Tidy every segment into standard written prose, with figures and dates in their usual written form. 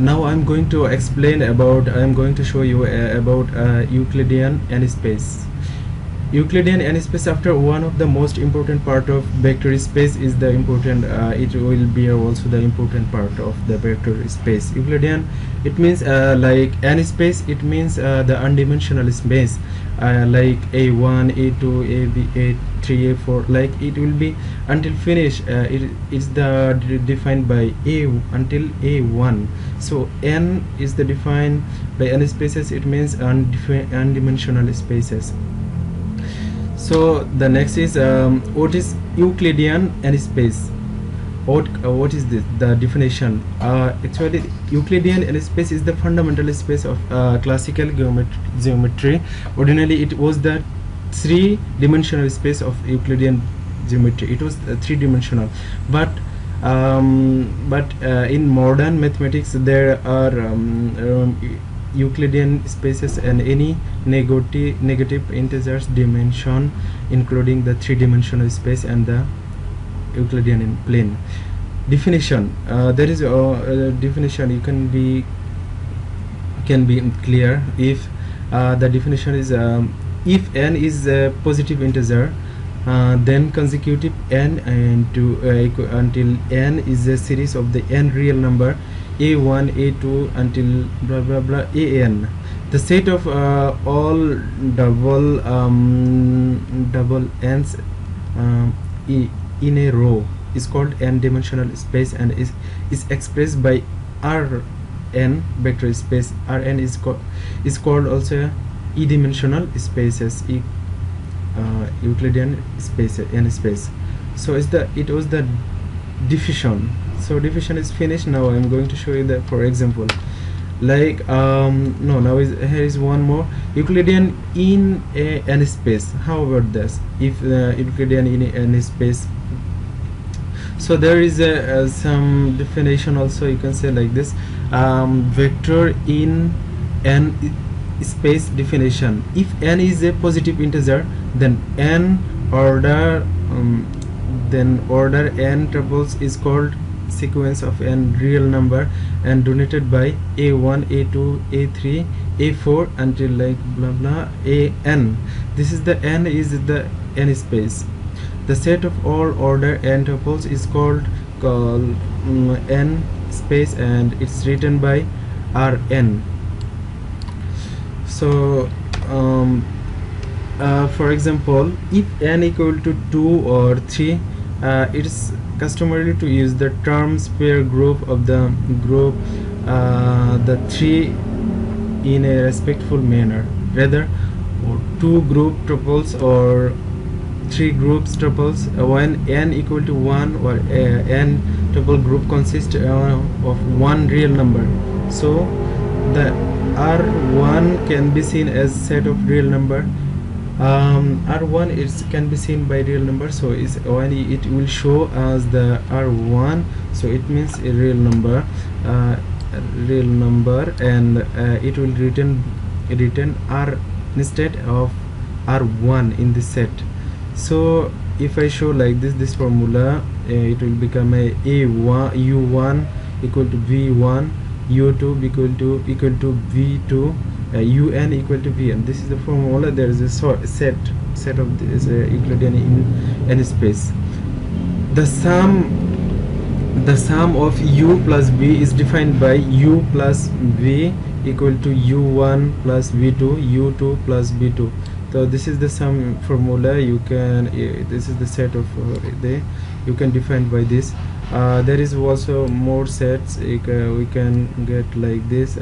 Now I'm going to explain about, I'm going to show you about Euclidean n-space. Euclidean n-space, after one of the most important part of vector space, is the important it will be also the important part of the vector space. Euclidean, it means like n-space, it means the n-dimensional space, like a1, a2, ab, a3, a4, like it will be until finish. It is the defined by a until a1. So n is the defined by n spaces, it means n-dimensional spaces. So the next is what is Euclidean n-space? What is this? The definition. Actually, Euclidean n-space is the fundamental space of classical geometry. Ordinarily, it was the three-dimensional space of Euclidean geometry. It was three-dimensional, but in modern mathematics there are Euclidean spaces and any negative integers dimension, including the three-dimensional space and the Euclidean plane. Definition. There is a definition. You can be clear if the definition is if n is a positive integer, then consecutive n until n is a series of the n real number a1, a2 until blah blah blah an. The set of all double n's in a row is called n-dimensional space and is expressed by Rn vector space. Rn is called also e-dimensional spaces, Euclidean space, n space. So it was the diffusion. So diffusion is finished. Now I'm going to show you that, for example, like here is one more Euclidean in a n space. How about this? If Euclidean in a n space, so there is some definition also. You can say like this: vector in n space definition. If n is a positive integer, then order n tuples is called sequence of n real number and denoted by a1, a2, a3, a4 until like blah blah an. This is the n is the n space. The set of all order n tuples is called n space and it's written by Rn. So for example, if n equal to 2 or 3, it is customary to use the terms pair group of the group the 3 in a respectful manner, rather or 2 group tuples or 3 groups tuples when n equal to 1 or n tuple group consists of one real number. So the R1 can be seen as set of real number. R1 can be seen by real number, so when it will show as the R1, so it means a real number, and it will return R instead of R1 in this set. So if I show like this formula, it will become a A1 U1 equal to V1, U2 equal to V2, un equal to vn. This is the formula. There is a set of this Euclidean in n space. The sum of u plus v is defined by u plus v equal to u1 plus v2, u2 plus v2. So this is the sum formula. You can this is the set of you can define by this. There is also more sets. We can get like this.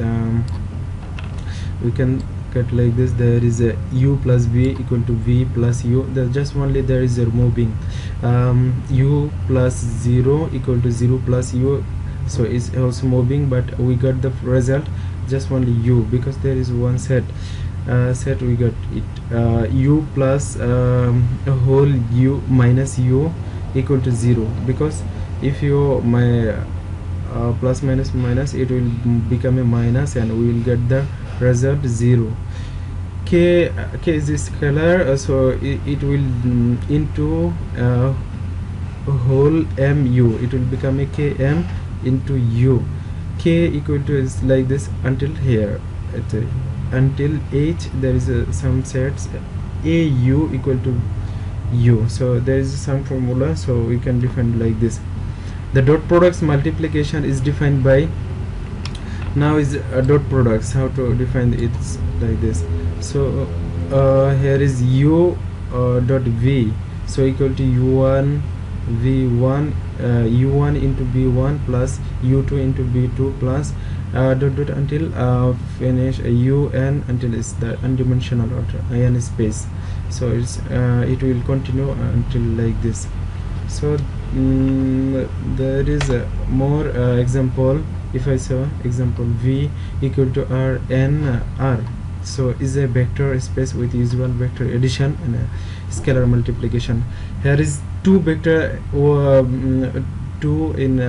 We can get like this. There is a u plus v equal to v plus u. Just only there is a removing u plus 0 equal to 0 plus u, so it's also moving, but we got the result just only u because there is one set. We got it u plus a whole u minus u equal to 0, because if you plus minus minus, it will become a minus and we will get the result 0. K is scalar, so it will into whole mu, it will become a km into u. k equal to is like this until here until h there is some sets au equal to u. So there is some formula, so we can define like this. The dot products multiplication is defined by, now is dot products, how to define it's like this. So here is u dot v, so equal to u1 v1 u1 into b1 plus u2 into b2 plus dot dot until finish un until it's the n-dimensional or n space. So it's it will continue until like this. So there is a more example. If I saw example v equal to r n r, so is a vector space with usual vector addition and a scalar multiplication. Here is two vector two in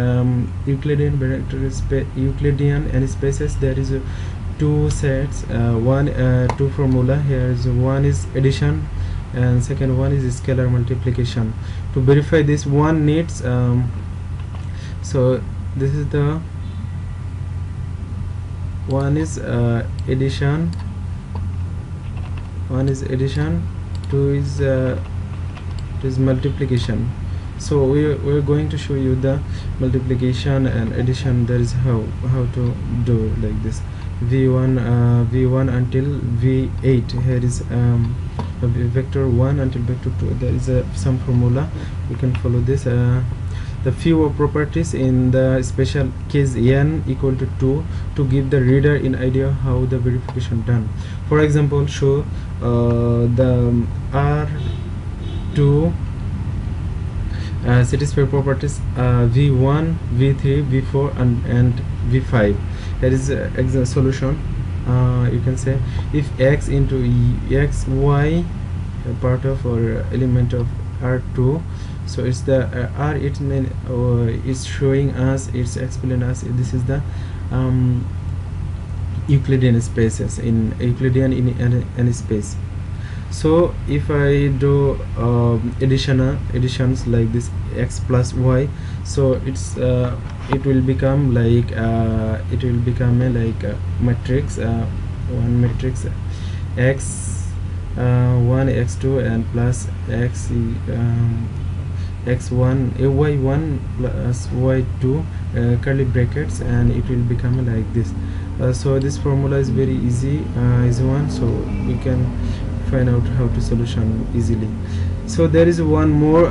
Euclidean vector space, Euclidean n spaces. There is two sets, two formula. Here is one is addition and second one is scalar multiplication. To verify this, one needs so this is the one is addition, two is multiplication. So we're going to show you the multiplication and addition. That is how to do like this. v1 until v8. Here is vector 1 until vector 2. There is some formula, we can follow this. The few properties in the special case n equal to 2 to give the reader an idea how the verification done. For example, show the R2 satisfy properties v1 v3 v4 and v5. That is example solution. You can say if x into x y part of or element of R2, so it's the R, it mean it's showing us, it's explaining us this is the Euclidean spaces in Euclidean in any space. So if I do additions like this x plus y, so it's it will become like a matrix, one matrix x 1 x2 and plus x x1 y1 plus y2 curly brackets, and it will become like this. So this formula is very easy one, so we can find out how to solution easily. So there is one more,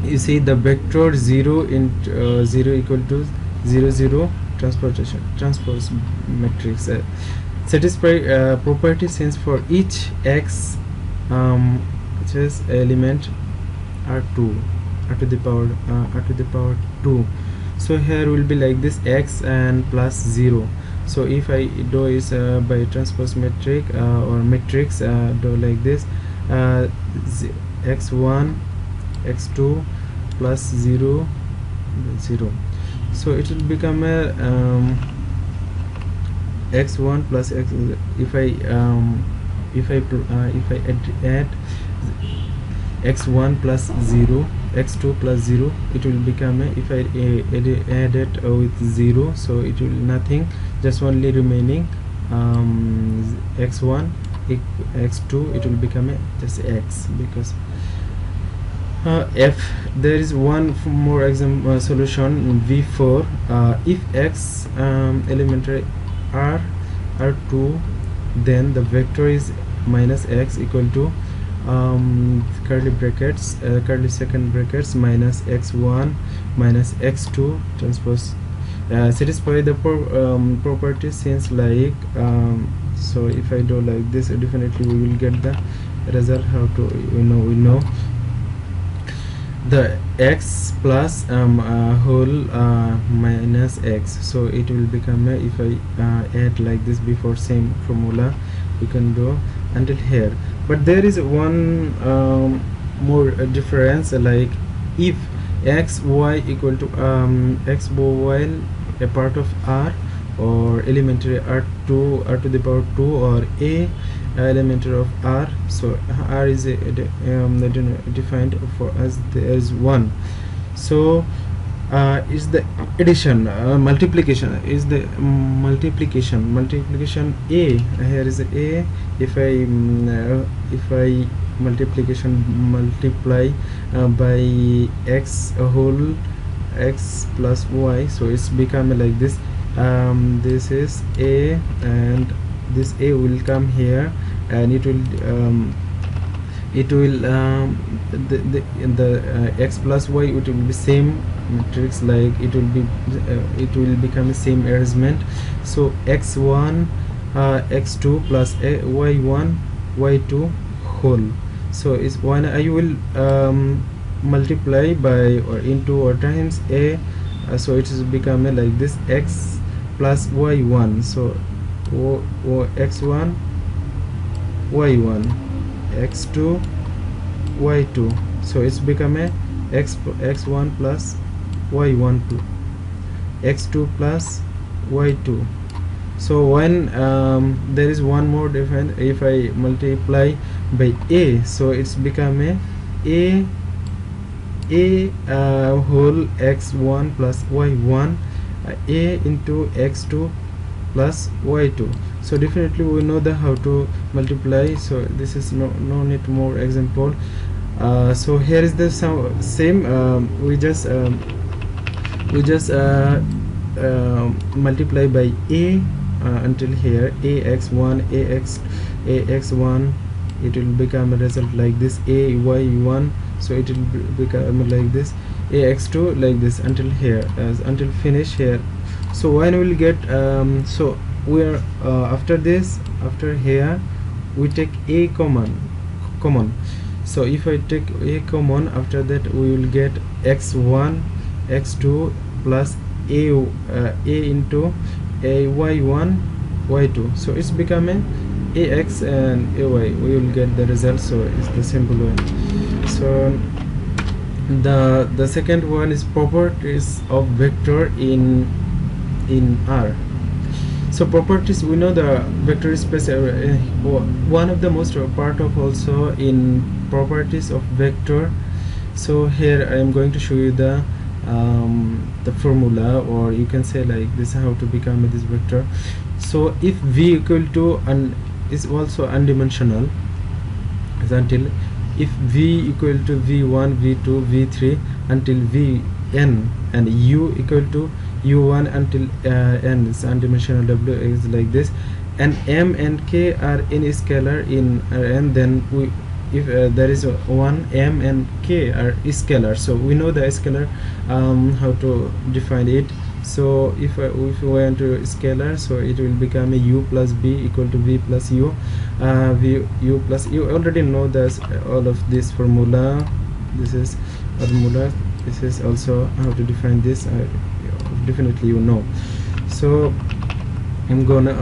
you see the vector 0 into 0 equal to 0 0 transpose matrix satisfy property since for each x which is element r2 r to the power 2. So here will be like this x and plus 0. So if I do is by transpose matrix or matrix do like this x1 x2 plus 0 0. So it will become a x1 plus x. If I add x1 plus 0 x2 plus 0, it will become a, if I add it with 0, so it will nothing, just only remaining x1 x2, it will become a just x, because f. There is one more example solution v4. If x elementary r2, then the vector is minus x equal to curly brackets curly second brackets minus x1 minus x2 transpose satisfy the property since like so if I do like this, definitely we will get the result. How to we know the x plus whole minus x, so it will become a, if I add like this before same formula we can do until here. But there is one more difference, like if x y equal to x y a part of r or elementary r2 r to the power 2 or a elementary of r, so r is defined for us there is 1. So is the addition. Multiplication is the multiplication a. Here is a. If I multiply by x whole x plus y, so it's become like this. This is a, and this a will come here, and it will the x plus y, it will be same matrix, like it will become the same arrangement. So x1 x2 plus y1 y2 whole. So is when I will multiply by or into or times a, so it is become like this, x plus y1. So x1 y1 x2 y2, so it's become a x1 plus y1 x2 plus y2. So when there is one more difference, if I multiply by a, so it's become a whole x1 plus y1 a into x2 plus y2. So definitely we know the how to multiply, so this is no need more example. So here is the same, we just multiply by a until here, ax1 ax1, it will become a result like this, ay1, so it will become like this, ax2 like this until here, until finish here. So when we will get so we are after here we take a common. So if I take a common, after that we will get x1 x2 plus a into a y1 y2, so it's become a ax and ay, we will get the result. So it's the simple one. So the second one is properties of vector in R. So properties, we know the vector space, one of the most part of also in properties of vector. So here I am going to show you the formula, or you can say like this, how to become this vector. So if v equal to is also undimensional, until if v equal to v1 v2 v3 until vn, and u equal to u1 until n is undimensional, w is like this, and m and k are in scalar in Rn, then we, if there is one m and k are scalar, so we know the scalar, how to define it. So if we want to scalar, so it will become a u plus b equal to v plus u, u plus, you already know this, all of this formula. This is formula, this is also how to define this, definitely you know. So I'm gonna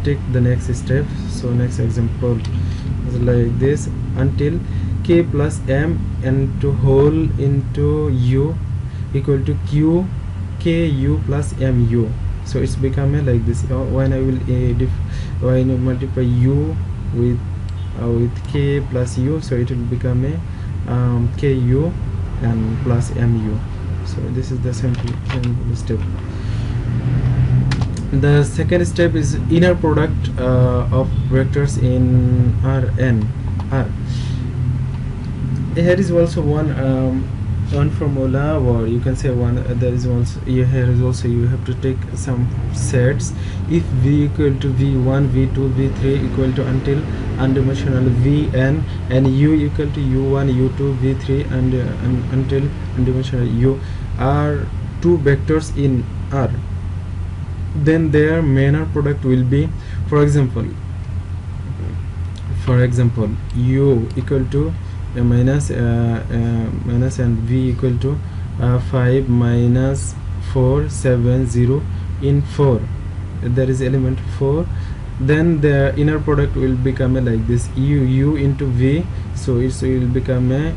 take the next step. So next example is like this, until k plus m and to whole into u equal to q k u plus mu. So it's become like this. When I will when I multiply u with k plus u, so it will become a ku and plus mu. So this is the simple step. The second step is inner product of vectors in Rn. Here is also one formula, or you can say one, there is also here is also, you have to take some sets. If v equal to v1 v2 v3 equal to until undimensional vn, and u equal to u1 u2 v3 and until undimensional u are two vectors in R, then their minor product will be, for example u equal to minus and v equal to 5 minus 4 7 0 in 4, there is element 4, then the inner product will become like this, u into v, so it will become a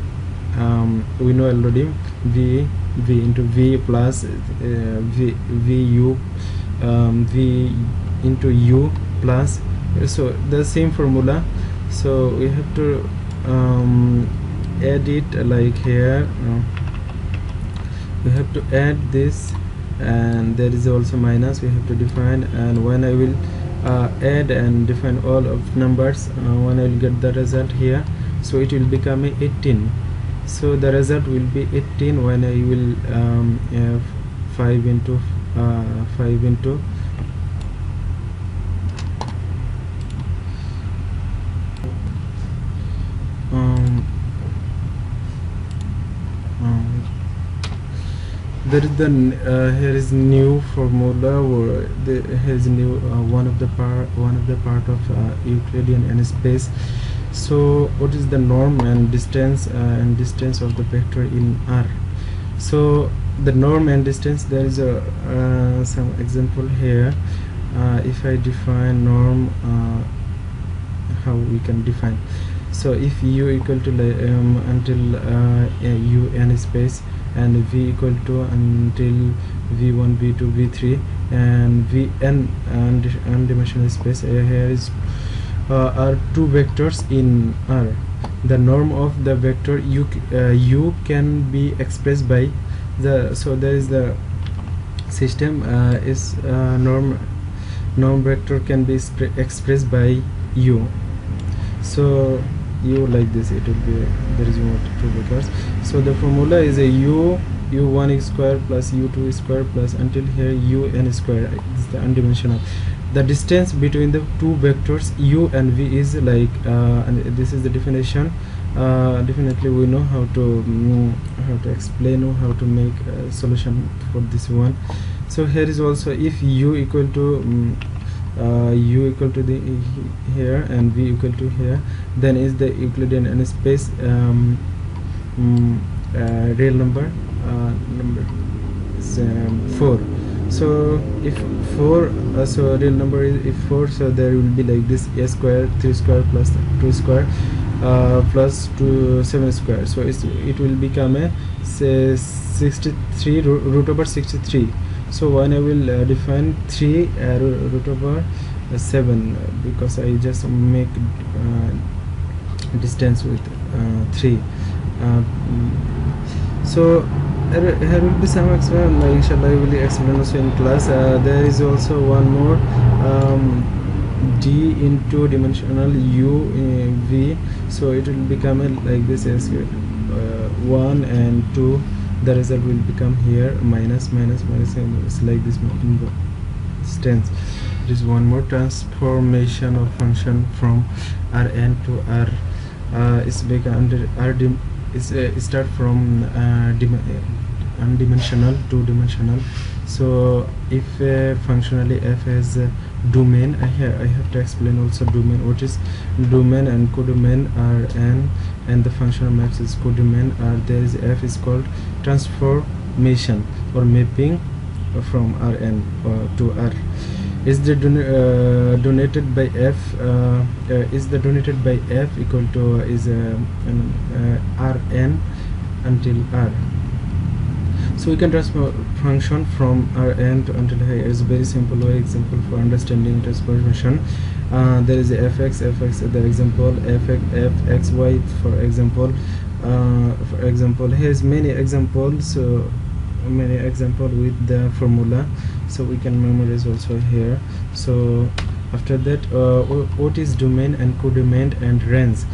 we know already v into v plus v u v into u plus, so the same formula. So we have to add it like here, we have to add this, and there is also minus we have to define. And when I will add and define all of numbers, when I will get the result here, so it will become a 18. So the result will be 18 when I will have 5 into 5 into there is the here is new formula, or here is new one of the part of Euclidean n space. So what is the norm and distance of the vector in R? So the norm and distance, there is a some example here. If I define norm, how we can define. So if u equal to until u n space, and v equal to until v1 v2 v3 and vn and dimensional space, here is are two vectors in R. The norm of the vector u can be expressed by the, so there is the system is norm vector can be expressed by u. So u like this, it will be, there is two vectors. So the formula is a u1 square plus u2 square plus until here un square. This is the undimensional. The distance between the two vectors u and v is like and this is the definition. Definitely we know how to explain or how to make a solution for this one. So here is also, if u equal to u equal to the here and v equal to here, then is the Euclidean n space real number is 4. So if 4 so real number is if 4, so there will be like this: a square 3 square plus 2 square plus 2 7 square. So it will become a 63 root over 63. So when I will define 3 root over 7, because I just make distance with 3. So here will be some experiment, inshallah I will explain also in class. There is also one more d into dimensional u v, so it will become like this as 1 and 2. The result will become here minus minus minus, and it's like this distance. There is one more transformation of function from Rn to R. It's become under R start from undimensional to dimensional. So if functionally f has a domain, I have to explain also domain. What is domain and codomain Rn, and the functional maps is codomain R. There is f is called transformation or mapping from Rn to R. Is the donated by f is the donated by f equal to is Rn until R. So we can transfer function from Rn to until here. It's very simple way example for understanding transformation. There is fx, the example fxy, for example. Here's many examples, many example with the formula, so we can memorize also here. So after that, what is domain and codomain and range?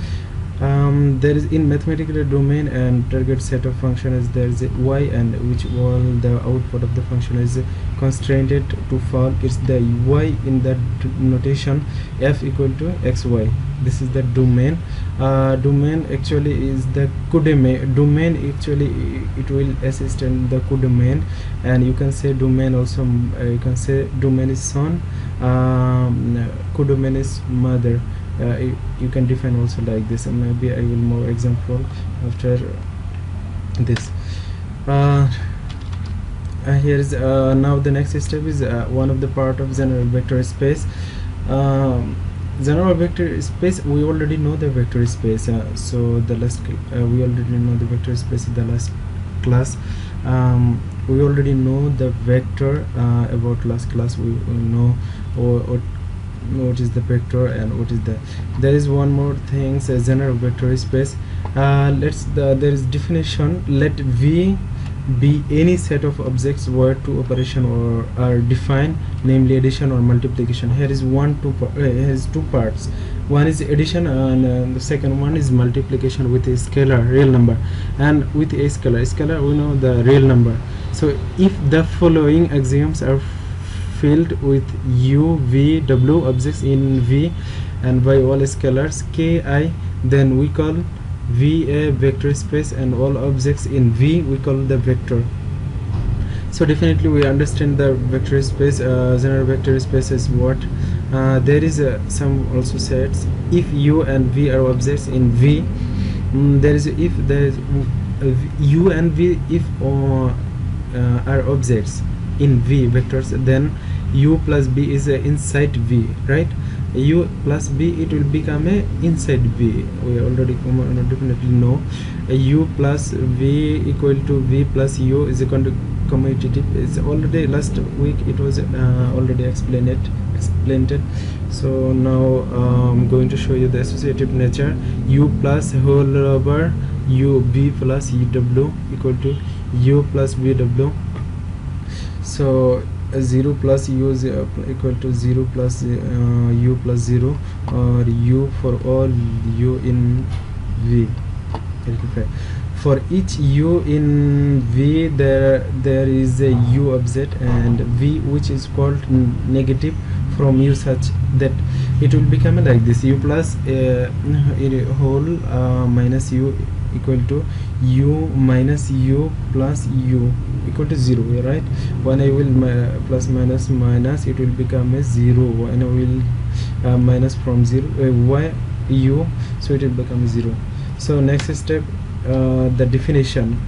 There is in mathematical domain and target set of function is there is a y, and which all the output of the function is constrained to fall. It's the y in that notation f equal to xy. This is the domain. Domain actually is the codomain. Domain actually it will assist in the codomain, and you can say domain also. You can say domain is son, codomain is mother. You can define also like this, and maybe I will more example after this. Here is now the next step is one of the part of general vector space. General vector space, we already know the vector space. So the last we already know the vector space in the last class. We already know the vector about last class. We know what is the vector and what is the, there is one more thing, so general vector space. There is definition. Let v be any set of objects where two operations are defined, namely addition or multiplication. Here is two parts. One is addition, and the second one is multiplication with a scalar real number. And with a scalar we know the real number. So if the following axioms are filled with u, v, w objects in v and by all scalars ki, then we call v a vector space, and all objects in v we call the vector. So definitely we understand the vector space. General vector space is what there is some also sets if u and v are objects in v. There is if there is u and v if are objects in v vectors, then u plus b is inside v, right? U plus b, it will become a inside v. We already definitely know u plus v equal to v plus u is equal to commutative. It's already last week it was already explained it. So now I'm going to show you the associative nature. U plus whole over u b plus uw equal to u plus bw. So 0 plus u is equal to 0 plus u plus 0, or u for all u in v. For each u in v there is a u object and v which is called negative from u, such that it will become like this: u plus whole minus u equal to u minus u plus u equal to 0, right? When I will plus minus minus, it will become a 0. When I will minus from 0 y u, so it will become 0. So next step, the definition.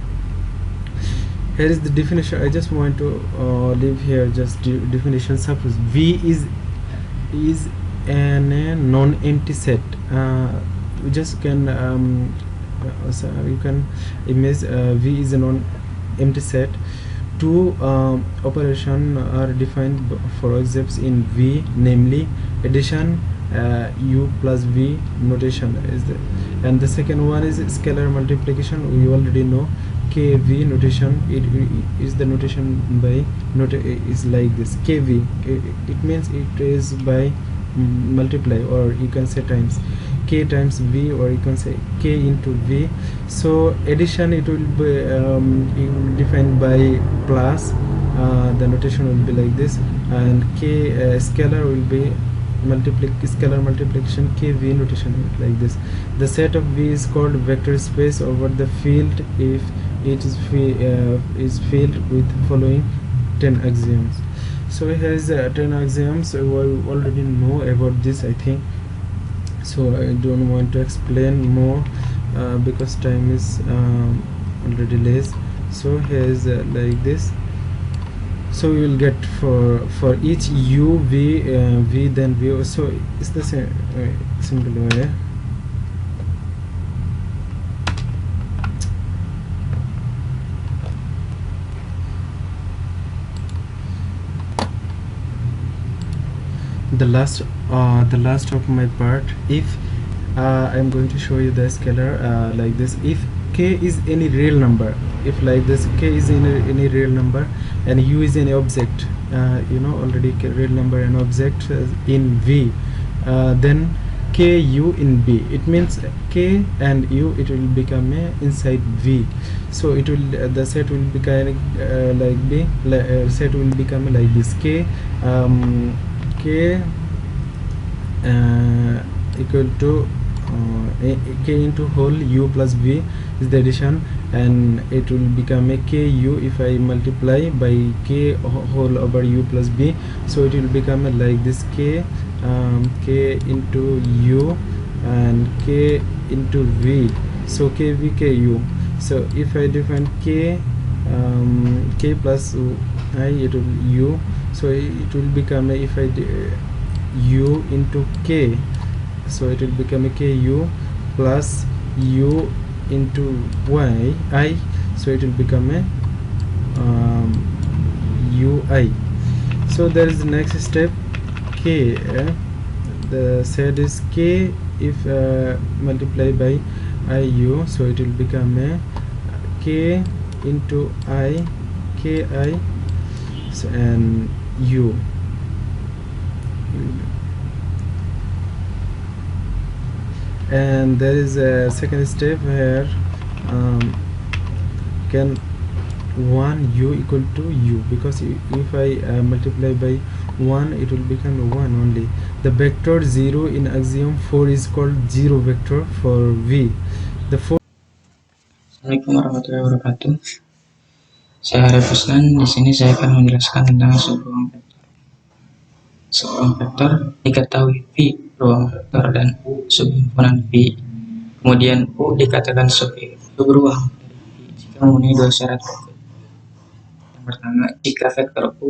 Here is the definition. I just want to leave here just definition. Suppose v is an non-empty set. We just can so you can image v is a non-empty set. Two operations are defined for examples in v, namely addition, u plus v notation is the, and the second one is scalar multiplication. We already know kv notation. It is the notation by is like this: kv, it means it is by multiply, or you can say times, k times v, or you can say k into v. So addition, it will be defined by plus, the notation will be like this, and k scalar will be scalar multiplication, kv notation like this. The set of v is called vector space over the field if it is filled with following 10 axioms. So it has 10 axioms. We already know about this, I think, so I don't want to explain more because time is already less. So here's like this. So we will get for each u, v, v, then v. So it's the same simple way. The last of my part, if I'm going to show you the scalar like this. If k is any real number, if like this, k is any real number and u is any object, you know already real number and object in v, then k u in b, it means k and u, it will become inside v. So it will the set will become like b, set will become like this: k k equal to k into whole u plus v is the addition, and it will become a k u if I multiply by k whole over u plus b. So it will become like this: k k into u and k into v. So k v k u. So if I define k k plus I, it will u. So it will become if I u into k, so it will become a k u plus u into y I, so it will become a ui. So there is the next step, k, the set is k if multiply by iu, so it will become a k into I, ki, and u. And there is a second step where can 1 u equal to u, because if I multiply by 1, it will become 1 only. The vector 0 in axiom 4 is called 0 vector for v. The 4. Assalamualaikum warahmatullahi wabarakatuh. Saya Arif Ruslan. Di sini saya akan menjelaskan tentang sebuah vektor. Sebuah vektor diketahui V ruang vektor dan U subhimpunan V. Kemudian U dikatakan subruang dari V jika memenuhi dua syarat berikut. Yang pertama, jika vektor U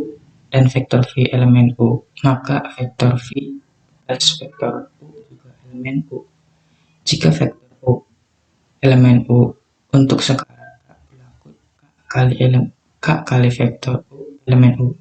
dan vektor V elemen U, maka vektor V plus vektor U juga elemen U. Jika vektor U elemen U untuk sekarang berlaku K kali vektor U elemen U.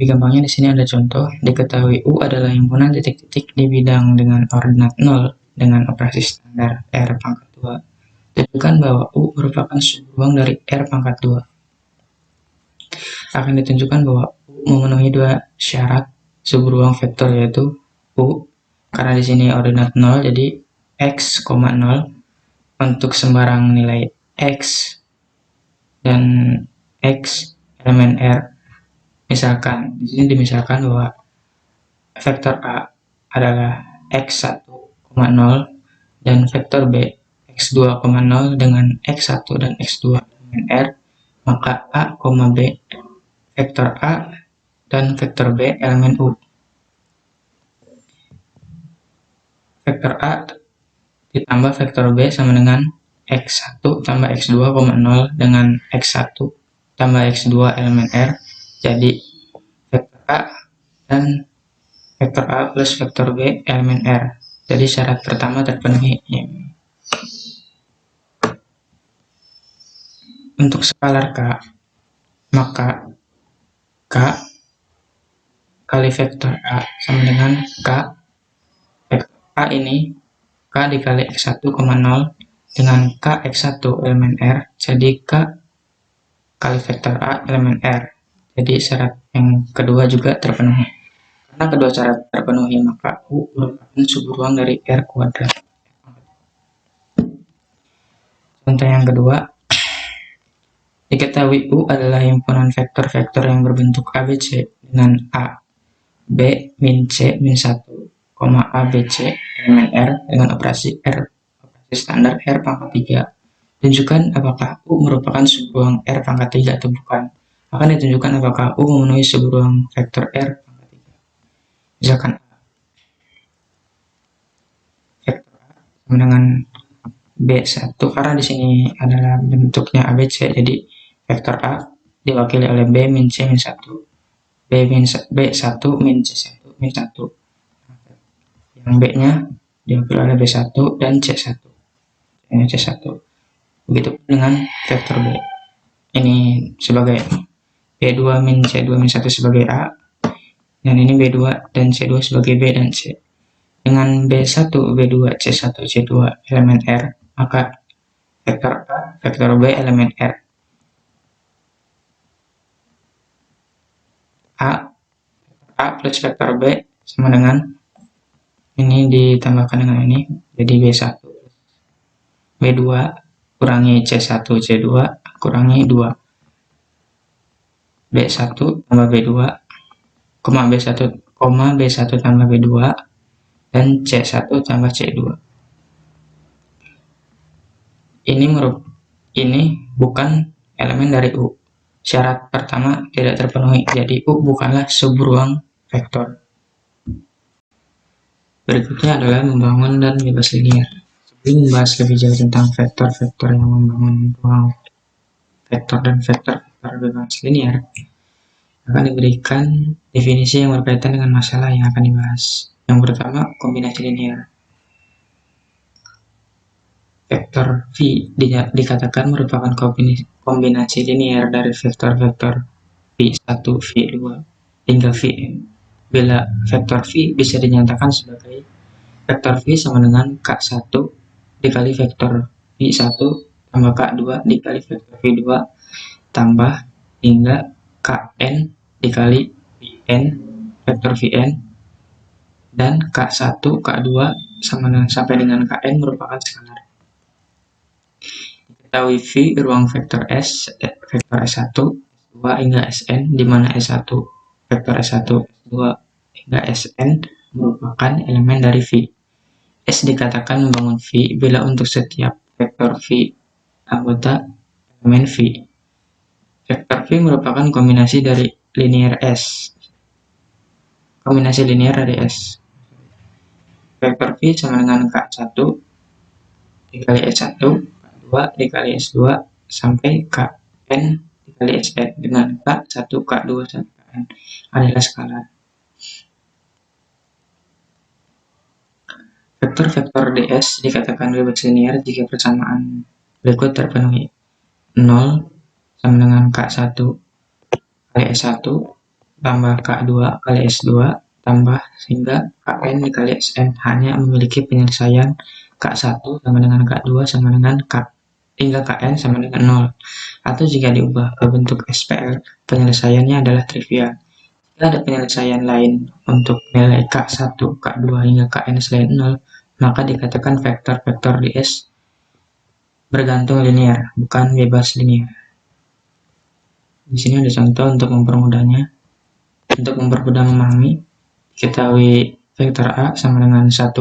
Lebih gampangnya di sini ada contoh. Diketahui U adalah himpunan titik-titik di bidang dengan ordinat 0 dengan operasi standar R pangkat 2. Tunjukkan bahwa U merupakan subruang dari R pangkat 2. Akan ditunjukkan bahwa U memenuhi dua syarat subruang vektor, yaitu U karena di sini ordinat 0, jadi X, 0 untuk sembarang nilai X dan X elemen R. Misalkan di sini dimisalkan bahwa vektor A adalah X1, 0 dan vektor B X2, 0 dengan X1 dan X2 elemen R, maka A, B vektor A dan vektor B elemen U. Vektor A ditambah vektor B sama dengan X1 tambah X2, 0 dengan X1 tambah X2 elemen R. Jadi vektor A dan vektor A plus vektor B elemen R. Jadi syarat pertama terpenuhi. Untuk skalar K, maka K kali vektor A sama dengan K vektor A ini K dikali X1, 0 dengan K X1 elemen R. Jadi K kali vektor A elemen R. Jadi syarat yang kedua juga terpenuhi. Karena kedua syarat terpenuhi, maka U merupakan subruang dari R kuadrat. Contoh yang kedua, diketahui U adalah himpunan vektor-vektor yang berbentuk ABC dengan A, B, min C, min 1, A, B, C, elemen R dengan operasi standar R pangkat 3. Tunjukkan apakah U merupakan subruang R pangkat 3 atau bukan. Akan ditunjukkan apakah U memenuhi subruang vektor R pangkat 3. Misalkan vektor A sama dengan B1, karena di sini adalah bentuknya ABC, jadi vektor A diwakili oleh B min C min 1, B1 min C1 min 1. Yang B-nya diwakili oleh B1 dan C1. Ini C1. Begitu dengan vektor B. Ini sebagai B2 min C2 min 1 sebagai A, dan ini B2 dan C2 sebagai B dan C. Dengan B1, B2, C1, C2 elemen R, maka vektor A, vektor B elemen R. A plus vektor B sama dengan ini ditambahkan dengan ini, jadi B1 B2 kurangi C1 C2 kurangi 2 B1 tambah B2 B1 tambah B2 dan C1 tambah C2. Ini bukan elemen dari U. Syarat pertama tidak terpenuhi, jadi U bukanlah subruang vektor. Berikutnya adalah membangun dan bebas linier. Sebelum membahas lebih jauh tentang vektor-vektor yang membangun ruang vektor dan vektor-vektor bebas linier, akan diberikan definisi yang berkaitan dengan masalah yang akan dibahas. Yang pertama, kombinasi linier. Vektor V dikatakan merupakan kombinasi linier dari vektor-vektor V1, V2 hingga Vn. Bila vektor V bisa dinyatakan sebagai vektor V sama dengan K1 dikali vektor V V1 tambah K2 dikali vektor V2 tambah hingga Kn dikali Vn vektor Vn dan K1, K2 sampai dengan Kn merupakan skalar. Ketahui V ruang vektor S, vektor S1, S2 hingga Sn, di mana S1, vektor S1, S2 hingga Sn merupakan elemen dari V. S dikatakan membangun V bila untuk setiap vektor V anggota elemen V. Vektor V merupakan kombinasi dari linear S. Kombinasi linear dari S. Vektor V sama dengan K1 dikali S1, K2 dikali S2 sampai Kn dikali Sn, dengan K1, K2 sampai Kn adalah skalar. Vektor-vektor ds dikatakan bebas linear jika persamaan berikut terpenuhi. 0 sama dengan K1 kali S1 tambah K2 kali S2 tambah sehingga Kn dikali Sn hanya memiliki penyelesaian K1 sama dengan K2 sama dengan K hingga Kn sama dengan 0. Atau jika diubah ke bentuk SPL, penyelesaiannya adalah trivial. Jika ada penyelesaian lain untuk nilai K1, K2 hingga Kn selain 0, maka dikatakan vektor-vektor ds bergantung linear, bukan bebas linear. Di sini ada contoh untuk mempermudahnya. Untuk mempermudah memahami, diketahui vektor A sama dengan 1,2,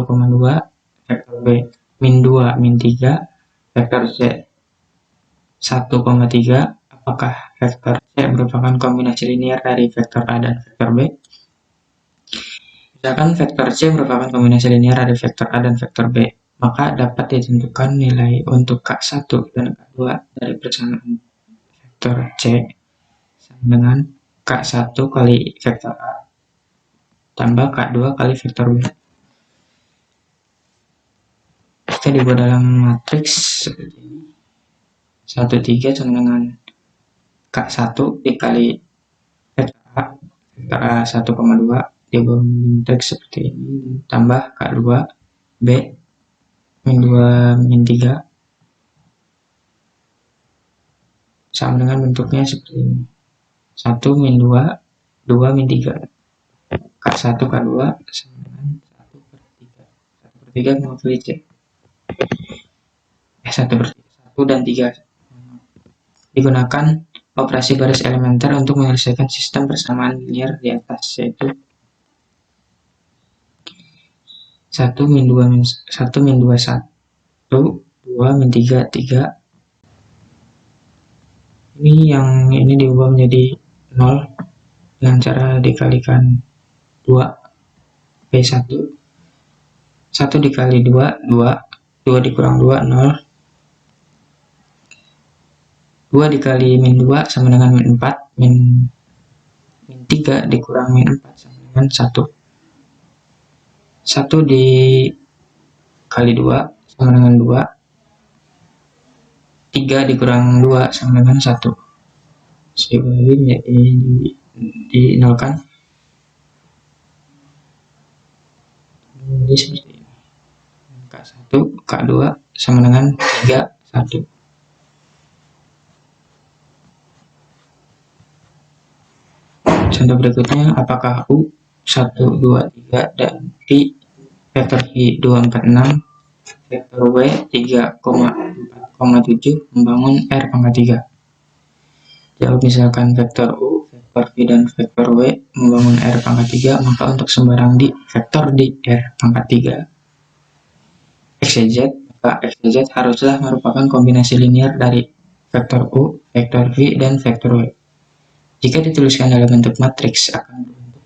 vektor B min 2, min 3, vektor C 1,3. Apakah vektor C merupakan kombinasi linear dari vektor A dan vektor B? Misalkan vektor C merupakan kombinasi linear dari vektor A dan vektor B, maka dapat ditentukan nilai untuk K1 dan K2 dari persamaan vektor C sama dengan K1 kali vektor A tambah K2 kali vektor B. Jika dibuat dalam matriks seperti ini, 1,3 sama dengan K1 dikali vektor A 1,2 dibuat matriks seperti ini, tambah K2 B min 2 min 3 sama dengan bentuknya seperti ini. 1 min 2, 2 min 3. K1, K2 sama dengan 1 per 3. 1 per 3 mewakili C. 1 per 3. 1 dan 3. Digunakan operasi baris elementer untuk menyelesaikan sistem persamaan linear di atas, yaitu 1 min 2 min 1 min 2 1, 2 min 3 3. Ini diubah menjadi 0 dengan cara dikalikan 2 B1. 1 dikali 2, 2 dikurang 2, 0. 2 dikali min 2 sama dengan min 4, min 3 dikurang min 4 sama dengan 1. 1 dikali 2 sama dengan 2. 3 dikurang 2 sama dengan 1. Saya bagi dinolkan. Jadi seperti ini. K1, K2 sama dengan 3, 1. Contoh berikutnya, apakah U 1, 2, 3 dan V vektor V 2, 4, 6 vektor W 3,4,7 membangun R pangkat 3? Jawab, misalkan vektor U, vektor V dan vektor W membangun R pangkat 3, maka untuk sembarang vektor di R pangkat 3 X, Y, Z, maka X, Y, Z haruslah merupakan kombinasi linear dari vektor U, vektor V, dan vektor W. Jika dituliskan dalam bentuk matriks akan berbentuk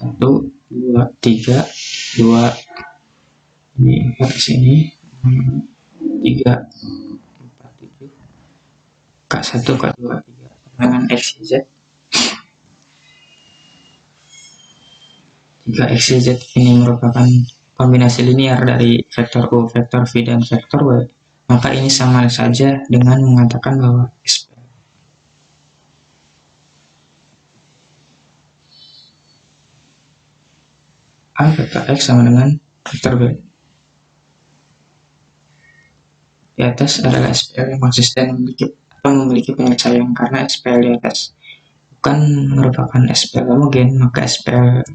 1, 2, 3, 2, ini 4 sini, 3, 4, 7, K1, K2, 3 dengan X, Y, Z. Jika X, Y, Z ini merupakan kombinasi linear dari vektor U, vektor V, dan vektor W, maka ini sama saja dengan mengatakan bahwa A vektor X sama dengan vektor B. di atas adalah SPL yang konsisten memiliki penyelesaian, karena SPL di atas bukan merupakan SPL homogen, maka SPL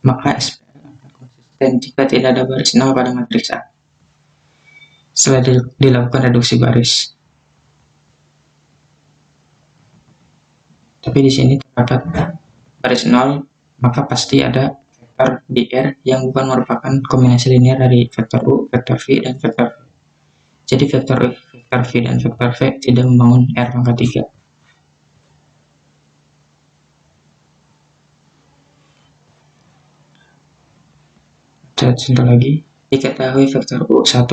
akan konsisten jika tidak ada baris nol pada matriks A setelah dilakukan reduksi baris. Tapi di sini terdapat baris nol, maka pasti ada vektor di R yang bukan merupakan kombinasi linear dari vektor U, vektor V, dan vektor V. Jadi vektor U, vektor V, dan vektor V tidak membangun R pangkat 3. Contoh lagi, diketahui vektor U 1,2,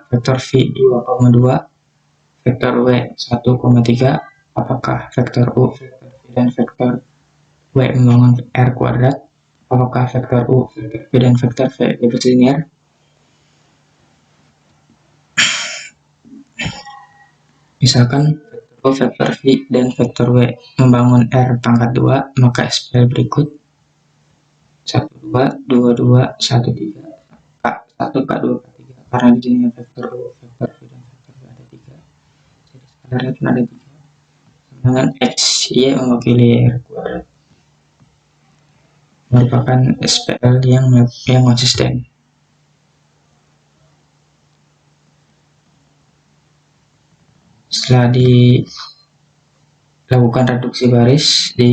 vektor V 2,2, vektor W 1,3, apakah vektor U, vektor V, dan vektor W membangun R kuadrat? Apakah vektor U, vektor V, dan vektor V bebas linear? Misalkan vektor U, vektor V, dan vektor W membangun R pangkat 2, maka SPL berikut 1, 2, 2, 2, 1, 3, K1, K2, K3. Karena di sini vektor U, vektor V, dan vektor W ada 3, jadi skalarnya pun ada 3. Dengan X, Y mewakili R kuadrat, merupakan SPL yang konsisten. Setelah dilakukan reduksi baris, di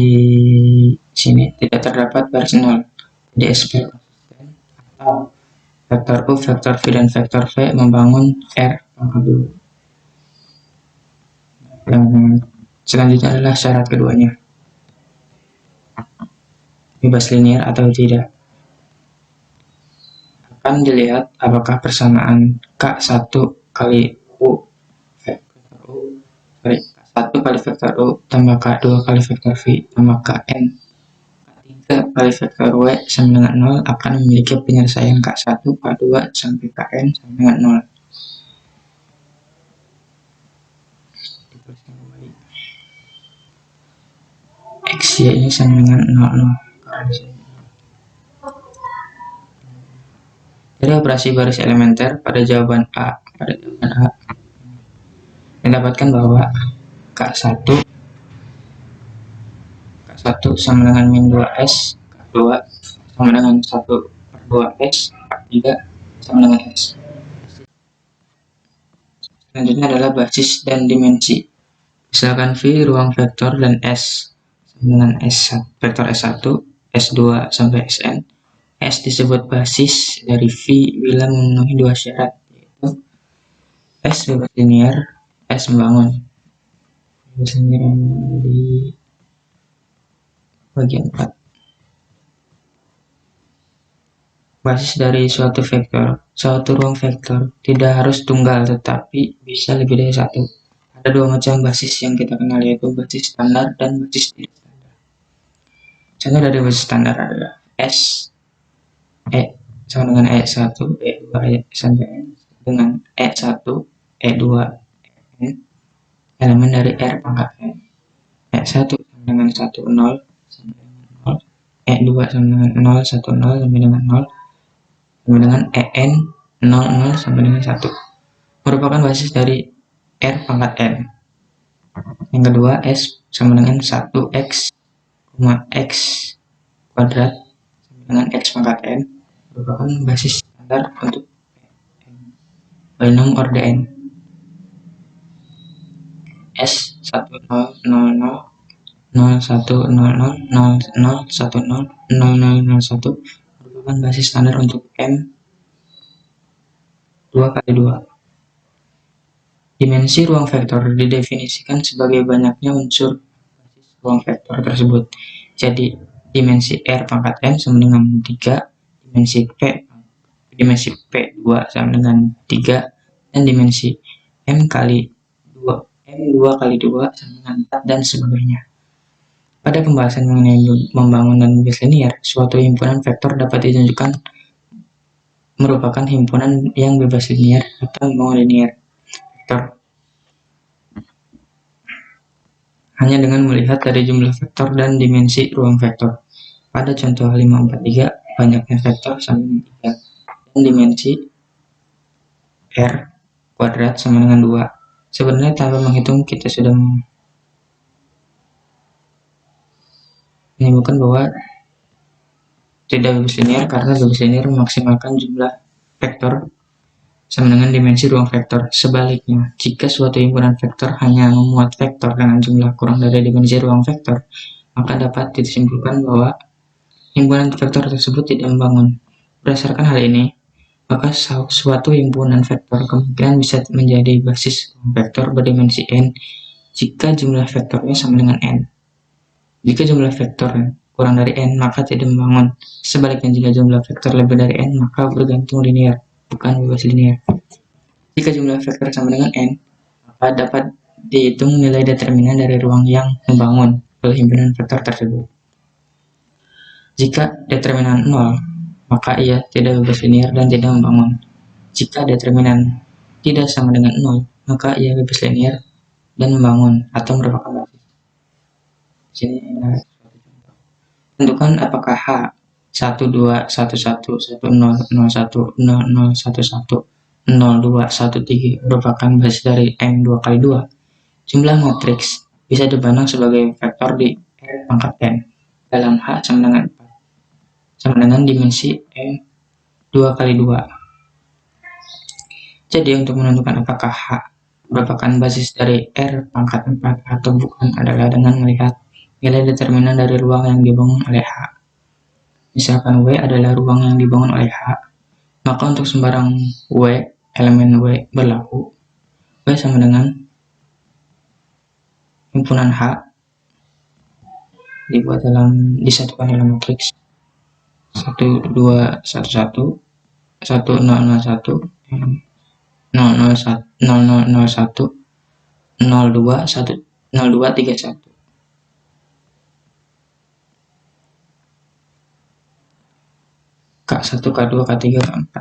sini tidak terdapat baris nol, jadi SPL konsisten, atau vektor U, vektor V, dan vektor V membangun R pangkat 2. Yang selanjutnya adalah syarat keduanya, bebas linear atau tidak. Akan dilihat apakah persamaan K1 kali U vektor U K1 kali vektor U tambah K2 kali vektor V tambah Kn K3 kali vektor W sama dengan 0 akan memiliki penyelesaian K1, K2 sampai Kn sama dengan 0. X, Y ini sama dengan 0, 0. Dari operasi baris elementer pada jawaban A mendapatkan bahwa K1 sama dengan min 2S, K2 sama dengan 1/2S, K3 sama dengan S. Selanjutnya adalah basis dan dimensi. Misalkan V ruang vektor dan S sama dengan S1, vektor S1, S2 sampai Sn. S disebut basis dari V bila memenuhi dua syarat, yaitu S bebas linear, S membangun. Bebas linear di bagian 4. Basis dari suatu ruang vektor tidak harus tunggal, tetapi bisa lebih dari satu. Ada dua macam basis yang kita kenal, yaitu basis standar dan basis tidak standar. Contoh dari basis standar adalah S E sama dengan E1, E2, E sampai N dengan E1, E2, N elemen dari R pangkat N. E1 sama dengan 1, 0 sampai dengan 0, E2 sama dengan 0, 1, 0 sampai dengan 0, sama dengan En 0, 0 sampai dengan 1, merupakan basis dari R pangkat N. Yang kedua, S sama dengan 1x, X kuadrat sama dengan X pangkat N, merupakan basis standar untuk polinom orde N. S 1, 0, 0, 0, 0, 1, 0, 0, 0, 0, 1, 0, 0, 0, 0, 1 merupakan basis standar untuk M 2 kali 2. Dimensi ruang vektor didefinisikan sebagai banyaknya unsur basis ruang vektor tersebut. Jadi dimensi R pangkat N sama dengan 3, dimensi P 2 sama dengan 3, dan dimensi M kali 2 kali 2 sama dengan 4, dan sebagainya. Pada pembahasan mengenai membangun dan bebas linear, suatu himpunan vektor dapat ditunjukkan merupakan himpunan yang bebas linear atau membangun linear vektor hanya dengan melihat dari jumlah vektor dan dimensi ruang vektor. Pada contoh 543, banyaknya vektor sama dengan 3 dan dimensi R kuadrat sama dengan 2. Sebenarnya tanpa menghitung kita sudah menyebutkan bahwa tidak bebas linear karena bebas linear memaksimalkan jumlah vektor sama dengan dimensi ruang vektor. Sebaliknya, jika suatu himpunan vektor hanya memuat vektor dengan jumlah kurang dari dimensi ruang vektor, maka dapat disimpulkan bahwa himpunan vektor tersebut tidak membangun. Berdasarkan hal ini, maka suatu himpunan vektor kemungkinan bisa menjadi basis vektor berdimensi n jika jumlah vektornya sama dengan n. Jika jumlah vektor kurang dari n, maka tidak membangun. Sebaliknya, jika jumlah vektor lebih dari n, maka bergantung linear, bukan bebas linear. Jika jumlah vektor sama dengan n, maka dapat dihitung nilai determinan dari ruang yang membangun oleh himpunan vektor tersebut. Jika determinan 0, maka ia tidak bebas linear dan tidak membangun. Jika determinan tidak sama dengan 0, maka ia bebas linear dan membangun atau merupakan basis. Sini ada suatu contoh. Tentukan apakah H 1, 2, 1, 1, 1, 0, 0, 1, 0, 0, 1, 1, 0, 2, 1, 3 merupakan basis dari M 2 kali 2. Jumlah matriks bisa dipandang sebagai vektor di R pangkat N dalam H sama dengan dimensi M 2 kali 2. Jadi untuk menentukan apakah H merupakan basis dari R pangkat 4 atau bukan adalah dengan melihat nilai determinan dari ruang yang dibangun oleh H. Misalkan W adalah ruang yang dibangun oleh H, maka untuk sembarang W, elemen W berlaku, W sama dengan himpunan H disatukan dalam matriks 1, 2, 1, 1, 1, 0, 0, 1, 0, 0, 1, 0, 0, 0, 1, 02, 1, 02, 31. K1, K2, K3, K4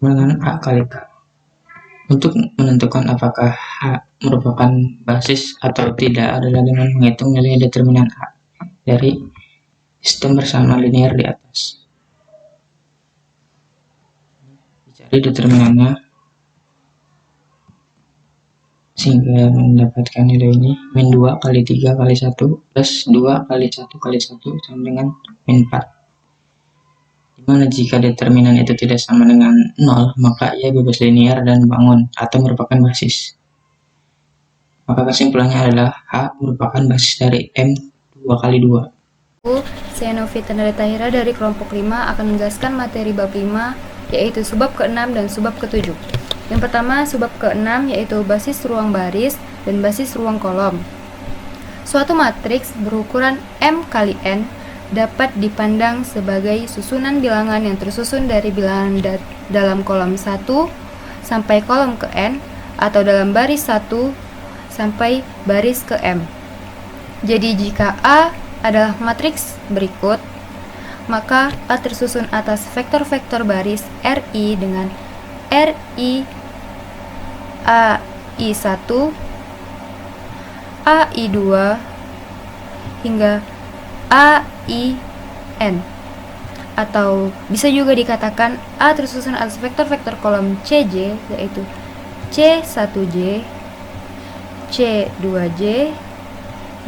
dengan A kali K. Untuk menentukan apakah H merupakan basis atau tidak adalah dengan menghitung nilai determinan A dari sistem bersama linear di atas. Dicari determinannya sehingga mendapatkan nilai ini min 2 kali 3 kali 1 plus 2 kali 1 kali 1 sama dengan min 4. Dimana jika determinan itu tidak sama dengan 0, maka ia bebas linear dan bangun atau merupakan basis. Maka kesimpulannya adalah H merupakan basis dari M 2 kali 2. Saya Novita Tahira dari kelompok 5 akan menjelaskan materi bab 5, yaitu subbab ke-6 dan subbab ke-7. Yang pertama, subbab ke-6 yaitu basis ruang baris dan basis ruang kolom. Suatu matriks berukuran M kali N dapat dipandang sebagai susunan bilangan yang tersusun dari bilangan dalam kolom 1 sampai kolom ke N atau dalam baris 1 sampai baris ke M. Jadi jika A adalah matriks berikut, maka A tersusun atas vektor-vektor baris RI dengan RI AI1, AI2 hingga AIN, atau bisa juga dikatakan A tersusun atas vektor-vektor kolom CJ, yaitu C1J, C2J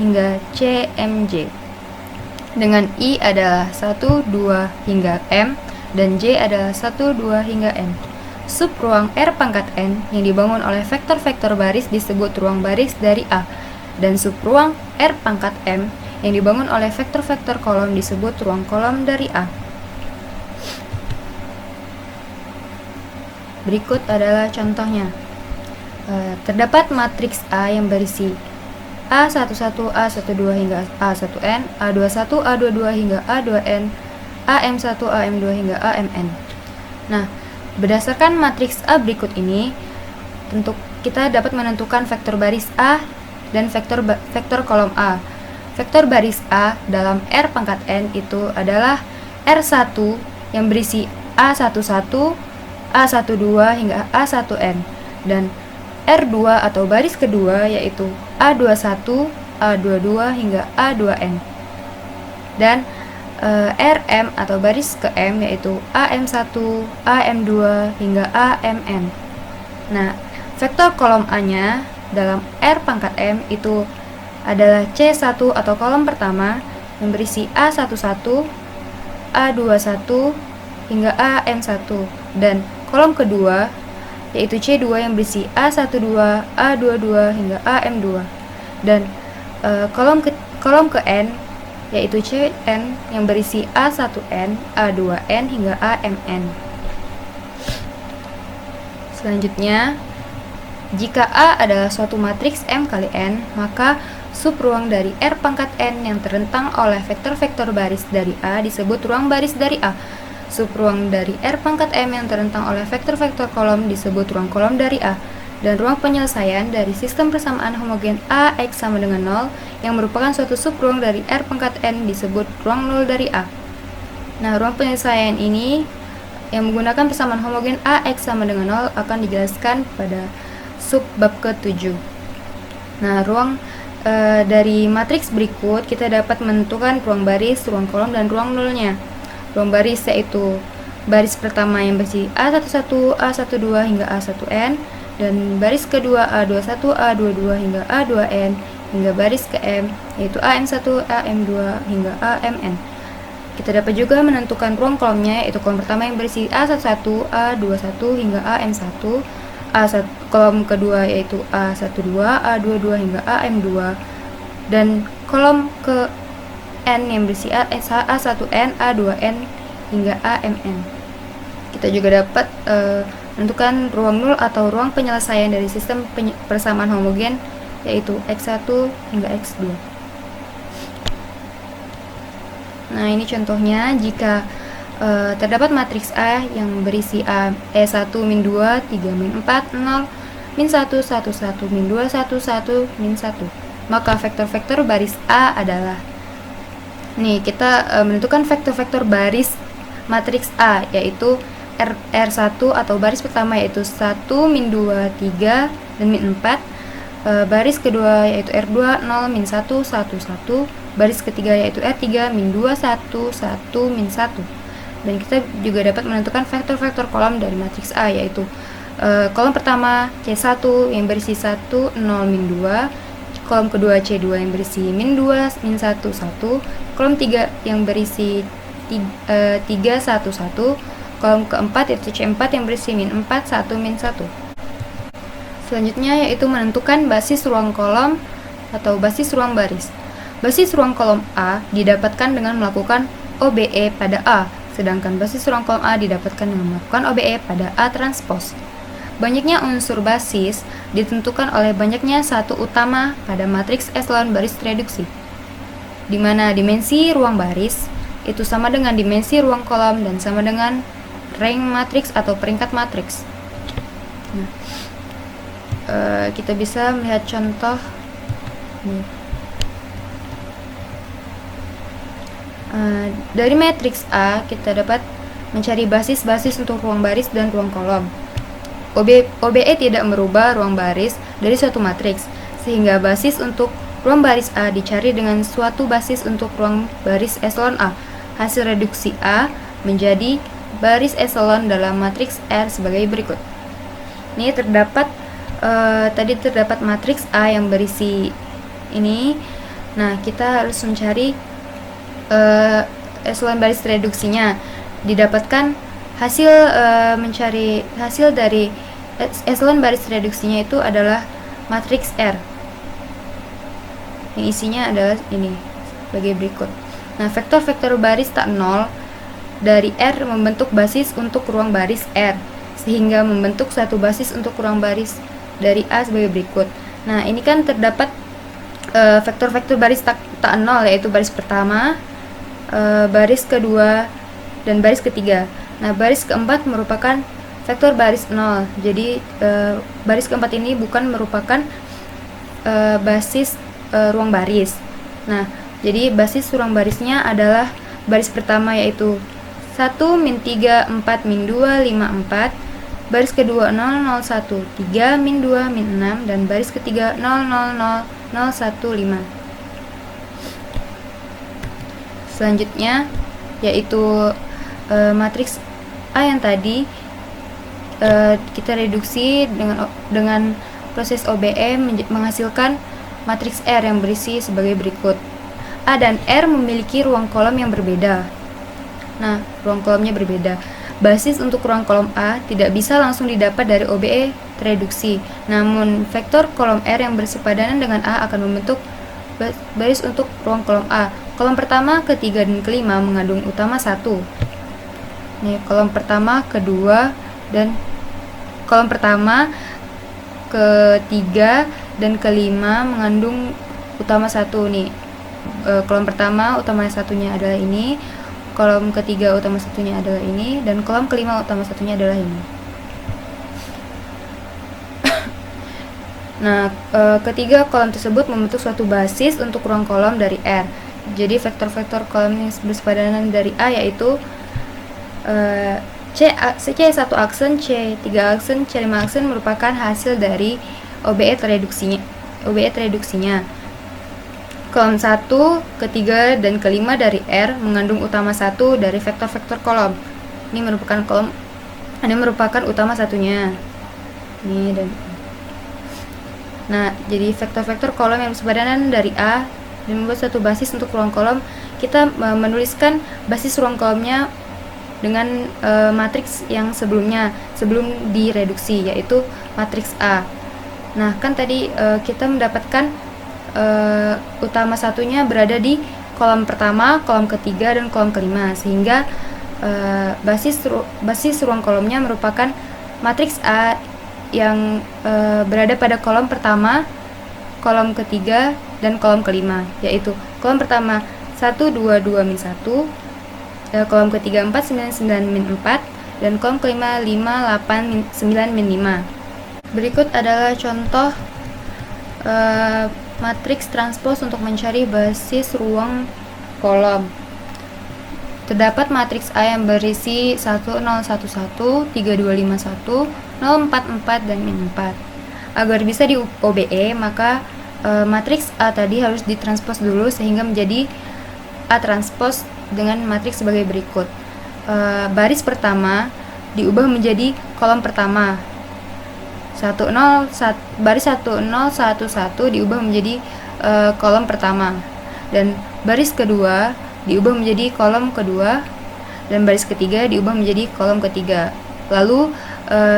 hingga CMJ, dengan I adalah 1, 2 hingga M dan J adalah 1, 2 hingga N. Sub ruang R pangkat N yang dibangun oleh vektor-vektor baris disebut ruang baris dari A, dan sub ruang R pangkat M yang dibangun oleh vektor-vektor kolom disebut ruang kolom dari A. Berikut adalah contohnya. Terdapat matriks A yang berisi A11, A12 hingga A1N, A21, A22 hingga A2N, AM1, AM2 hingga AMN. Nah, berdasarkan matriks A berikut ini, tentu kita dapat menentukan vektor baris A dan vektor kolom A. Vektor baris A dalam R pangkat N itu adalah R1 yang berisi A11, A12 hingga A1N, dan R2 atau baris kedua yaitu A21, A22 hingga A2N. Dan RM atau baris ke M, yaitu AM1, AM2 hingga AMN. Nah, vektor kolom A-nya dalam R pangkat M itu adalah C1 atau kolom pertama yang berisi A11, A21 hingga AM1, dan kolom kedua yaitu C2 yang berisi A12, A22 hingga AM2, dan kolom ke N yaitu Cn yang berisi A1n, A2n hingga AMN. Selanjutnya, jika A adalah suatu matriks M kali N, maka subruang dari R pangkat N yang terentang oleh vektor-vektor baris dari A disebut ruang baris dari A. Subruang dari R pangkat M yang terentang oleh vektor-vektor kolom disebut ruang kolom dari A. Dan ruang penyelesaian dari sistem persamaan homogen AX sama dengan 0 yang merupakan suatu subruang dari R pangkat N disebut ruang 0 dari A. Nah, ruang penyelesaian ini yang menggunakan persamaan homogen AX sama dengan 0 akan dijelaskan pada subbab ke-7. Nah, ruang dari matriks berikut kita dapat menentukan ruang baris, ruang kolom, dan ruang nolnya. Ruang baris yaitu baris pertama yang berisi A11, A12 hingga A1n, dan baris kedua A21, A22 hingga A2n, hingga baris ke M yaitu AM1, AM2 hingga AMN. Kita dapat juga menentukan ruang kolomnya, yaitu kolom pertama yang berisi A11, A21 hingga AM1, kolom kedua yaitu A12, A22 hingga AM2, dan kolom ke N yang berisi A1N, A2N hingga AMN. Kita juga dapat menentukan ruang nol atau ruang penyelesaian dari sistem persamaan homogen, yaitu X1 hingga X2. Nah, ini contohnya jika terdapat matriks A yang berisi A E1 min 2, 3 min 4, 0, min 1, 1, 1, min 2, 1, 1, min 1. Maka vektor-vektor baris A adalah, nih kita menentukan vektor-vektor baris matriks A, yaitu R1 atau baris pertama yaitu 1, min 2, 3, dan min 4. Baris kedua yaitu R2, 0, min 1, 1, 1. Baris ketiga yaitu R3, min 2, 1, 1, min 1. Dan kita juga dapat menentukan vektor-vektor kolom dari matriks A, yaitu kolom pertama C1 yang berisi 1, 0, min 2. Kolom kedua C2 yang berisi min 2, min 1, 1. Kolom 3 yang berisi 3, 1, 1. Kolom keempat yaitu C4 yang berisi min 4, 1, min 1. Selanjutnya yaitu menentukan basis ruang kolom atau basis ruang baris. Basis ruang kolom A didapatkan dengan melakukan OBE pada A, sedangkan basis ruang kolom A didapatkan dengan melakukan OBE pada A transpos. Banyaknya unsur basis ditentukan oleh banyaknya satu utama pada matriks eselon baris reduksi, di mana dimensi ruang baris itu sama dengan dimensi ruang kolom dan sama dengan rank matriks atau peringkat matriks. Nah, kita bisa melihat contoh nih. Dari matriks A kita dapat mencari basis-basis untuk ruang baris dan ruang kolom. OBE tidak merubah ruang baris dari suatu matriks, sehingga basis untuk ruang baris A dicari dengan suatu basis untuk ruang baris eselon A. Hasil reduksi A menjadi baris eselon dalam matriks R sebagai berikut. Ini terdapat tadi terdapat matriks A yang berisi ini. Nah, kita harus mencari eselon baris reduksinya. Didapatkan hasil mencari hasil dari eselon baris reduksinya itu adalah matriks R. Yang isinya adalah ini sebagai berikut. Nah, vektor-vektor baris tak nol dari R membentuk basis untuk ruang baris R, sehingga membentuk satu basis untuk ruang baris dari A sebagai berikut. Nah, ini kan terdapat vektor-vektor baris tak nol, yaitu baris pertama, baris kedua, dan baris ketiga. Nah, baris keempat merupakan vektor baris 0. Jadi baris keempat ini bukan merupakan basis ruang baris. Nah, jadi basis ruang barisnya adalah baris pertama yaitu 1, min 3, 4, min 2, 5, 4. Baris kedua 0, 0, 1, 3, min 2, min 6. Dan baris ketiga 0, 0, 0, 0, 1, 5. Selanjutnya yaitu matriks A yang tadi kita reduksi dengan proses OBE menghasilkan matriks R yang berisi sebagai berikut. A dan R memiliki ruang kolom yang berbeda. Nah, ruang kolomnya berbeda. Basis untuk ruang kolom A tidak bisa langsung didapat dari OBE tereduksi. Namun, vektor kolom R yang bersepadanan dengan A akan membentuk baris untuk ruang kolom A. Kolom pertama, ketiga, dan kelima mengandung utama 1. Nih, kolom pertama, kedua, dan kolom pertama, ketiga, dan kelima mengandung utama 1 nih. Kolom pertama utama satunya adalah ini, kolom ketiga utama satunya adalah ini, dan kolom kelima utama satunya adalah ini. Nah, ketiga kolom tersebut membentuk suatu basis untuk ruang kolom dari R. Jadi vektor-vektor kolom yang bersepadanan dari A yaitu C1 aksen, C3 aksen, C5 aksen merupakan hasil dari OBE tereduksinya. Kolom 1, ketiga, dan kelima dari R mengandung utama 1 dari vektor-vektor kolom. Ini merupakan utama satunya. Ini dan nah, jadi vektor-vektor kolom yang bersepadanan dari A dan membuat satu basis untuk ruang kolom. Kita menuliskan basis ruang kolomnya dengan matriks yang sebelum direduksi, yaitu matriks A. Nah, kan tadi kita mendapatkan utama satunya berada di kolom pertama, kolom ketiga, dan kolom kelima, sehingga basis ruang kolomnya merupakan matriks A yang berada pada kolom pertama, kolom ketiga, dan kolom kelima, yaitu kolom pertama 1, 2, 2, min 1, kolom ketiga 4, 9, 9, min 4, dan kolom kelima 5, 8, 9, min 5. Berikut adalah contoh matriks transpos untuk mencari basis ruang kolom. Terdapat matriks A yang berisi 1, 0, 1, 1, 3, 2, 5, 1, 0, 4, 4, dan min 4. Agar bisa di OBE, maka matriks A tadi harus ditranspos dulu sehingga menjadi A transpos dengan matriks sebagai berikut. Baris pertama diubah menjadi kolom pertama. Baris 1, 0, 1, 1 diubah menjadi kolom pertama, dan baris kedua diubah menjadi kolom kedua, dan baris ketiga diubah menjadi kolom ketiga. Lalu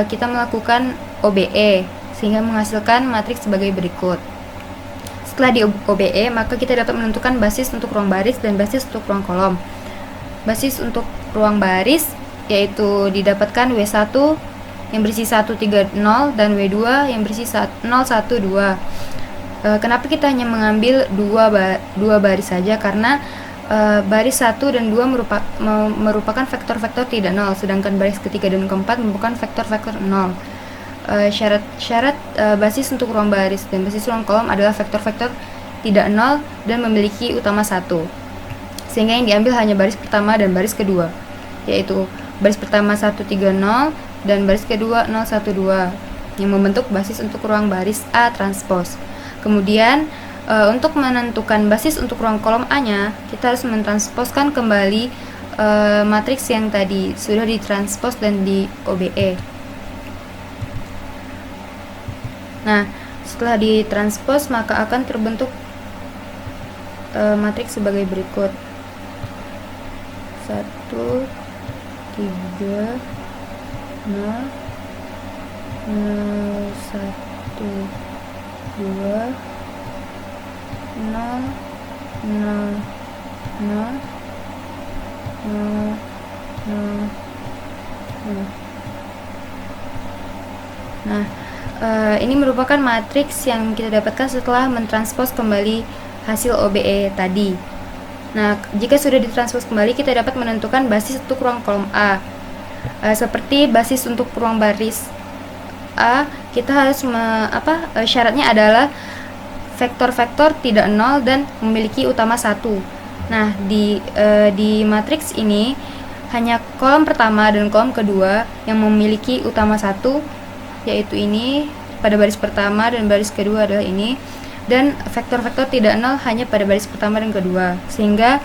kita melakukan OBE sehingga menghasilkan matriks sebagai berikut. Setelah di OBE, maka kita dapat menentukan basis untuk ruang baris dan basis untuk ruang kolom. Basis untuk ruang baris yaitu didapatkan W1 yang berisi 1, 3, 0, dan W2 yang berisi 0, 1, 2. Kenapa kita hanya mengambil dua baris saja? Karena baris 1 dan 2 merupakan vektor-vektor tidak nol, sedangkan baris ketiga dan keempat merupakan vektor-vektor nol. Syarat basis untuk ruang baris dan basis ruang kolom adalah vektor-vektor tidak nol dan memiliki utama 1, sehingga yang diambil hanya baris pertama dan baris kedua, yaitu baris pertama 1, 3, 0, dan baris kedua 0, 1, 2, yang membentuk basis untuk ruang baris A transpos. Kemudian untuk menentukan basis untuk ruang kolom A-nya, kita harus mentransposkan kembali matriks yang tadi sudah ditranspos dan di OBE. Nah, setelah ditranspos maka akan terbentuk matriks sebagai berikut: 1, 3, 0, 0, 1, 2, 0, 0, 0, 0, 0. Nah, ini merupakan matriks yang kita dapatkan setelah mentranspos kembali hasil OBE tadi. Nah, jika sudah ditranspos kembali, kita dapat menentukan basis untuk ruang kolom A. Seperti basis untuk ruang baris A, kita harus syaratnya adalah vektor-vektor tidak nol dan memiliki utama 1. Nah, di matriks ini hanya kolom pertama dan kolom kedua yang memiliki utama 1, yaitu ini pada baris pertama, dan baris kedua adalah ini. dan vektor-vektor tidak nol hanya pada baris pertama dan kedua, sehingga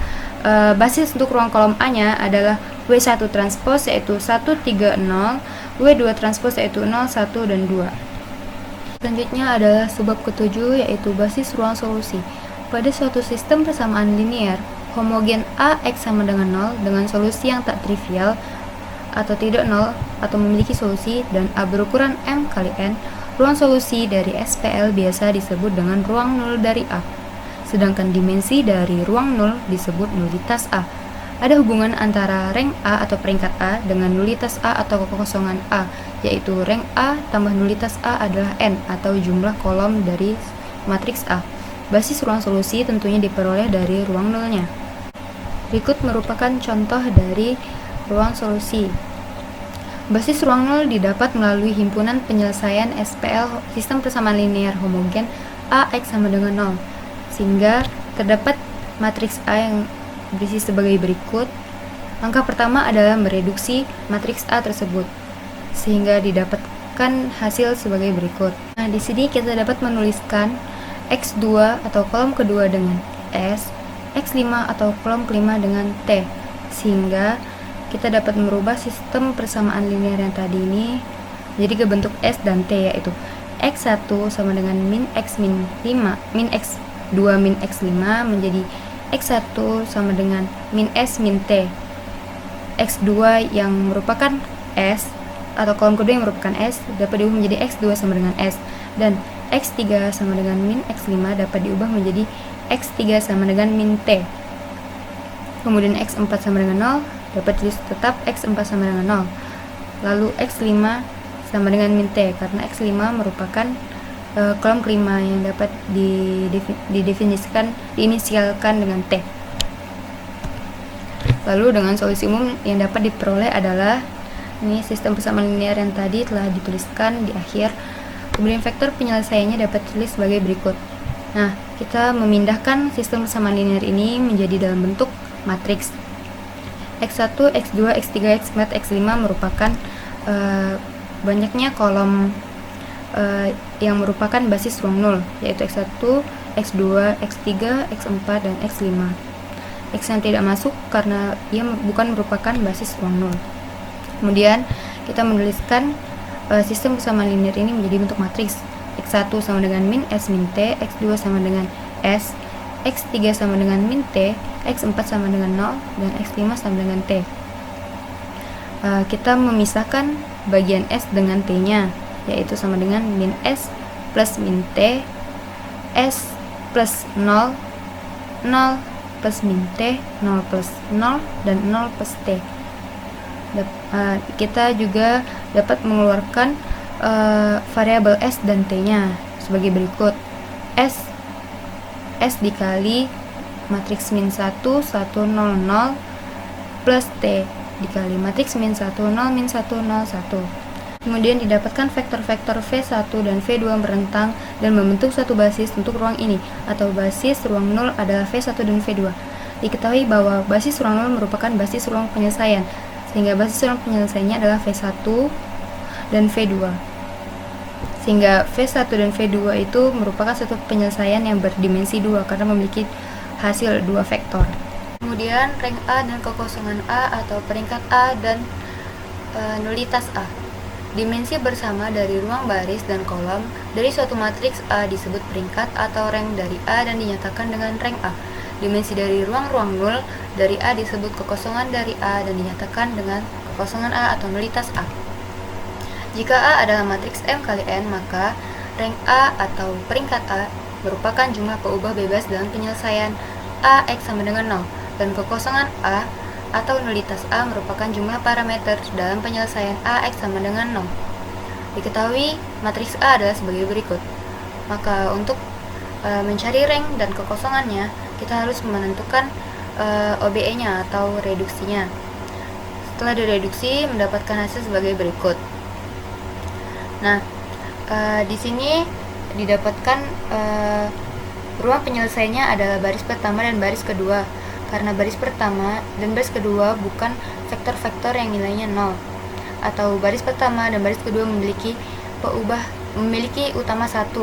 basis untuk ruang kolom A-nya adalah W1 transpose yaitu 1, 3, 0, W2 transpose yaitu 0, 1, dan 2. Selanjutnya adalah sebab ketujuh yaitu basis ruang solusi. Pada suatu sistem persamaan linear, homogen A X sama dengan 0 dengan solusi yang tak trivial atau tidak nol atau memiliki solusi dan A berukuran M kali N, ruang solusi dari SPL biasa disebut dengan ruang nol dari A. Sedangkan dimensi dari ruang nol disebut nulitas A. Ada hubungan antara rank A atau peringkat A dengan nulitas A atau kekosongan A, yaitu rank A tambah nulitas A adalah N atau jumlah kolom dari matriks A. Basis ruang solusi tentunya diperoleh dari ruang nolnya. Berikut merupakan contoh dari ruang solusi. Basis ruang nol didapat melalui himpunan penyelesaian SPL sistem persamaan linear homogen A X sama dengan 0, sehingga terdapat matriks A yang berisi sebagai berikut. Langkah pertama adalah mereduksi matriks A tersebut, sehingga didapatkan hasil sebagai berikut. Nah, di sini kita dapat menuliskan X2 atau kolom kedua dengan S, X5 atau kolom kelima dengan T, sehingga kita dapat merubah sistem persamaan linear yang tadi ini jadi ke bentuk S dan T, yaitu X1 sama dengan min X min 5, min X2 min X5 menjadi X1 sama dengan min S min T. X2 yang merupakan S atau kolom kedua yang merupakan S dapat diubah menjadi X2 sama dengan S, dan X3 sama dengan min X5 dapat diubah menjadi X3 sama dengan min T. Kemudian X4 sama dengan 0 dapat ditulis tetap X4 sama dengan 0. Lalu X5 sama dengan min T, karena X5 merupakan kolom kelima yang dapat diinisialkan dengan T. Lalu dengan solusi umum yang dapat diperoleh adalah ini sistem persamaan linear yang tadi telah dituliskan di akhir. Kemudian vektor penyelesaiannya dapat ditulis sebagai berikut. Nah, kita memindahkan sistem persamaan linear ini menjadi dalam bentuk matriks. X1, X2, X3, X4, X5 merupakan banyaknya kolom yang merupakan basis ruang nol, yaitu X1, X2, X3, X4, dan X5. X yang tidak masuk karena ia bukan merupakan basis ruang nol. Kemudian kita menuliskan sistem persamaan linear ini menjadi bentuk matriks. X1 sama dengan min S min T, X2 sama dengan S, X3 sama dengan min T, X4 sama dengan 0, dan X5 sama dengan T. Kita memisahkan bagian S dengan T-nya, yaitu sama dengan min S plus min T, S plus 0, 0 plus min T, 0 plus 0, dan 0 plus T. Kita juga dapat mengeluarkan variabel S dan T-nya sebagai berikut. S dikali matriks min 1, 1, 0, 0 plus T dikali matriks min 1, 0, min 1, 0, 1. Kemudian didapatkan vektor-vektor V1 dan V2 merentang dan membentuk satu basis untuk ruang ini, atau basis ruang 0 adalah V1 dan V2. Diketahui bahwa basis ruang 0 merupakan basis ruang penyelesaian, sehingga basis ruang penyelesaiannya adalah V1 dan V2. Sehingga V1 dan V2 itu merupakan satu penyelesaian yang berdimensi 2 karena memiliki hasil 2 vektor. Kemudian rank A dan kekosongan A atau peringkat A dan nulitas A. Dimensi bersama dari ruang baris dan kolom dari suatu matriks A disebut peringkat atau rank dari A dan dinyatakan dengan rank A. Dimensi dari ruang-ruang nol dari A disebut kekosongan dari A dan dinyatakan dengan kekosongan A atau nulitas A. Jika A adalah matriks M kali N, maka rank A atau peringkat A merupakan jumlah peubah bebas dalam penyelesaian A X sama dengan 0, dan kekosongan A atau nulitas A merupakan jumlah parameter dalam penyelesaian A X sama dengan 0. Diketahui matriks A adalah sebagai berikut. Maka untuk mencari rank dan kekosongannya, kita harus menentukan OBE-nya atau reduksinya. Setelah direduksi, mendapatkan hasil sebagai berikut. Nah, di sini didapatkan ruang penyelesaiannya adalah baris pertama dan baris kedua. Karena baris pertama dan baris kedua bukan vektor-vektor yang nilainya 0, atau baris pertama dan baris kedua memiliki utama 1.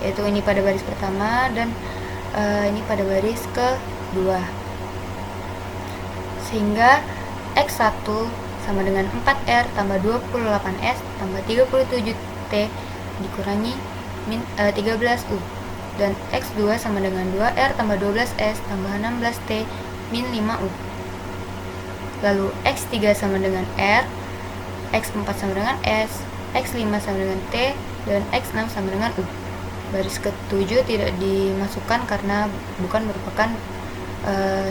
yaitu ini pada baris pertama dan ini pada baris kedua. Sehingga X1 sama dengan 4R tambah 28S tambah 37T dikurangi 13U, dan X2 sama dengan 2R tambah 12S tambah 16T min 5U. Lalu X3 sama dengan R, X4 sama dengan S, X5 sama dengan T, dan X6 sama dengan U. Baris ke-7 tidak dimasukkan karena bukan merupakan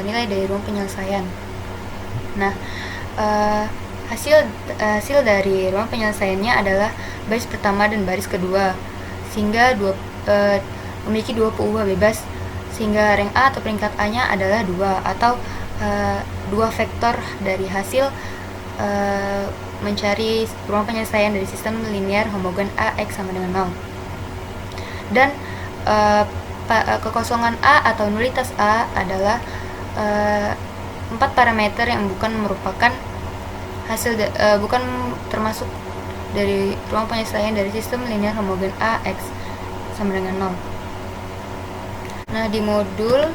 nilai dari ruang penyelesaian. Nah, hasil dari ruang penyelesaiannya adalah baris pertama dan baris kedua, sehingga memiliki dua peubah bebas, sehingga rank A atau peringkat A-nya adalah 2, atau 2 vektor dari hasil mencari ruang penyelesaian dari sistem linear homogen AX sama dengan 0. Dan kekosongan A atau nulitas A adalah 4 parameter yang bukan merupakan hasil bukan termasuk dari ruang penyelesaian dari sistem linear homogen AX sama dengan 0. Nah, di modul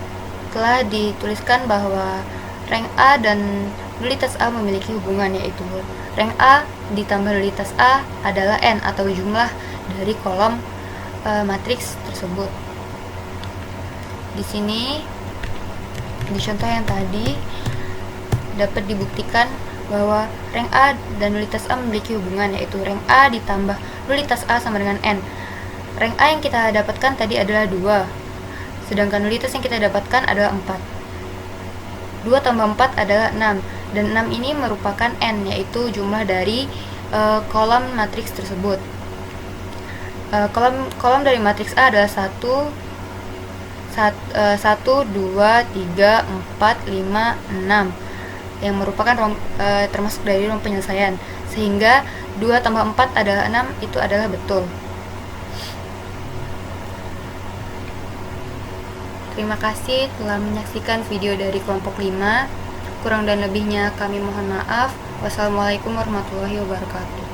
telah dituliskan bahwa rank A dan nulitas A memiliki hubungan, yaitu rank A ditambah nulitas A adalah N atau jumlah dari kolom matriks tersebut. Di sini di contoh yang tadi dapat dibuktikan bahwa rank A dan nulitas A memiliki hubungan, yaitu rank A ditambah nulitas A sama dengan N. Rank A yang kita dapatkan tadi adalah 2, sedangkan nulitas yang kita dapatkan adalah 4. 2 tambah 4 adalah 6, dan 6 ini merupakan N, yaitu jumlah dari kolom matriks tersebut. Kolom dari matriks A adalah 1, 2, 3, 4, 5, 6 yang merupakan termasuk dari ruang penyelesaian, sehingga 2 tambah 4 adalah 6, itu adalah betul. Terima kasih telah menyaksikan video dari kelompok 5. Kurang dan lebihnya kami mohon maaf. Wassalamualaikum warahmatullahi wabarakatuh.